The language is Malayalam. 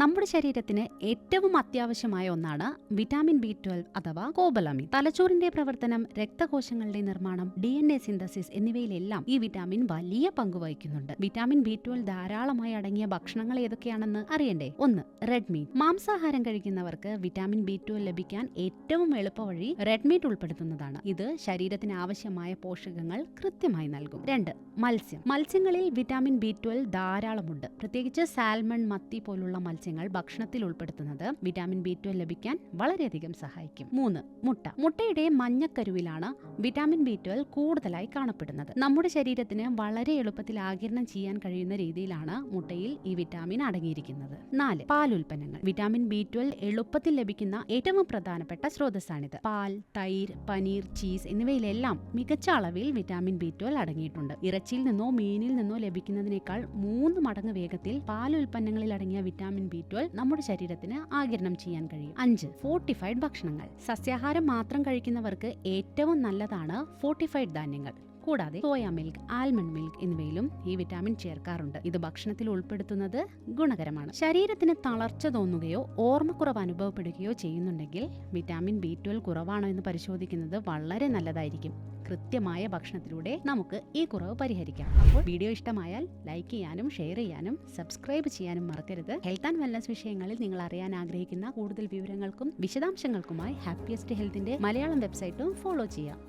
നമ്മുടെ ശരീരത്തിന് ഏറ്റവും അത്യാവശ്യമായ ഒന്നാണ് വിറ്റാമിൻ B12 അഥവാ കോബലമിൻ. തലച്ചോറിന്റെ പ്രവർത്തനം, രക്തകോശങ്ങളുടെ നിർമ്മാണം, DNA സിന്തസിസ് എന്നിവയിലെല്ലാം ഈ വിറ്റാമിൻ വലിയ പങ്ക് വഹിക്കുന്നുണ്ട്. വിറ്റാമിൻ B12 ധാരാളമായി അടങ്ങിയ ഭക്ഷണങ്ങൾ ഏതൊക്കെയാണെന്ന് അറിയണ്ടേ? 1. Red meat. മാംസാഹാരം കഴിക്കുന്നവർക്ക് വിറ്റാമിൻ B12 ലഭിക്കാൻ ഏറ്റവും എളുപ്പവഴി റെഡ് മീറ്റ് ഉൾപ്പെടുത്തുന്നതാണ്. ഇത് ശരീരത്തിന് ആവശ്യമായ പോഷകങ്ങൾ കൃത്യമായി നൽകും. 2. മത്സ്യം. മത്സ്യങ്ങളിൽ വിറ്റാമിൻ B12 ധാരാളമുണ്ട്. പ്രത്യേകിച്ച് സാൽമൺ, മത്തി പോലുള്ള മത്സ്യങ്ങൾ ഭക്ഷണത്തിൽ ഉൾപ്പെടുത്തുന്നത് വിറ്റാമിൻ B12 ലഭിക്കാൻ വളരെയധികം സഹായിക്കും. 3. മുട്ട. മുട്ടയുടെ മഞ്ഞക്കരുവിലാണ് വിറ്റാമിൻ B12 കൂടുതലായി കാണപ്പെടുന്നത്. നമ്മുടെ ശരീരത്തിന് വളരെ എളുപ്പത്തിൽ ആഗിരണം ചെയ്യാൻ കഴിയുന്ന രീതിയിലാണ് മുട്ടയിൽ ഈ വിറ്റാമിൻ അടങ്ങിയിരിക്കുന്നത്. 4. പാലുൽപ്പന്നങ്ങൾ. വിറ്റാമിൻ B12 എളുപ്പത്തിൽ ലഭിക്കുന്ന ഏറ്റവും പ്രധാനപ്പെട്ട സ്രോതസ്സാണിത്. പാൽ, തൈര്, പനീർ, ചീസ് എന്നിവയിലെല്ലാം മികച്ച അളവിൽ വിറ്റാമിൻ B12 അടങ്ങിയിട്ടുണ്ട്. ഇറച്ചിയിൽ നിന്നോ മീനിൽ നിന്നോ ലഭിക്കുന്നതിനേക്കാൾ 3 മടങ്ങ് വേഗത്തിൽ പാലുൽപ്പന്നങ്ങളിൽ അടങ്ങിയ വിറ്റാമിൻ B12 നമ്മുടെ ശരീരത്തിന് ആഗിരണം ചെയ്യാൻ കഴിയും. 5. ഫോർട്ടിഫൈഡ് ഭക്ഷണങ്ങൾ. സസ്യാഹാരം മാത്രം കഴിക്കുന്നവർക്ക് ഏറ്റവും നല്ലതാണ് ഫോർട്ടിഫൈഡ് ധാന്യങ്ങൾ. കൂടാതെ സോയ മിൽക്ക്, ആൽമണ്ട് മിൽക്ക് എന്നിവയിലും ഈ വിറ്റാമിൻ ചേർക്കാറുണ്ട്. ഇത് ഭക്ഷണത്തിൽ ഉൾപ്പെടുത്തുന്നത് ഗുണകരമാണ്. ശരീരത്തിന് തളർച്ച തോന്നുകയോ ഓർമ്മക്കുറവ് അനുഭവപ്പെടുകയോ ചെയ്യുന്നുണ്ടെങ്കിൽ വിറ്റാമിൻ B12 കുറവാണോ എന്ന് പരിശോധിക്കുന്നത് വളരെ നല്ലതായിരിക്കും. കൃത്യമായ ഭക്ഷണത്തിലൂടെ നമുക്ക് ഈ കുറവ് പരിഹരിക്കാം. അപ്പോൾ വീഡിയോ ഇഷ്ടമായാൽ ലൈക്ക് ചെയ്യാനും ഷെയർ ചെയ്യാനും സബ്സ്ക്രൈബ് ചെയ്യാനും മറക്കരുത്. ഹെൽത്ത് ആൻഡ് വെൽനസ് വിഷയങ്ങളിൽ നിങ്ങൾ അറിയാൻ ആഗ്രഹിക്കുന്ന കൂടുതൽ വിവരങ്ങൾക്കും വിശദാംശങ്ങൾക്കുമായി ഹാപ്പിയസ്റ്റ് ഹെൽത്തിന്റെ മലയാളം വെബ്സൈറ്റും ഫോളോ ചെയ്യാം.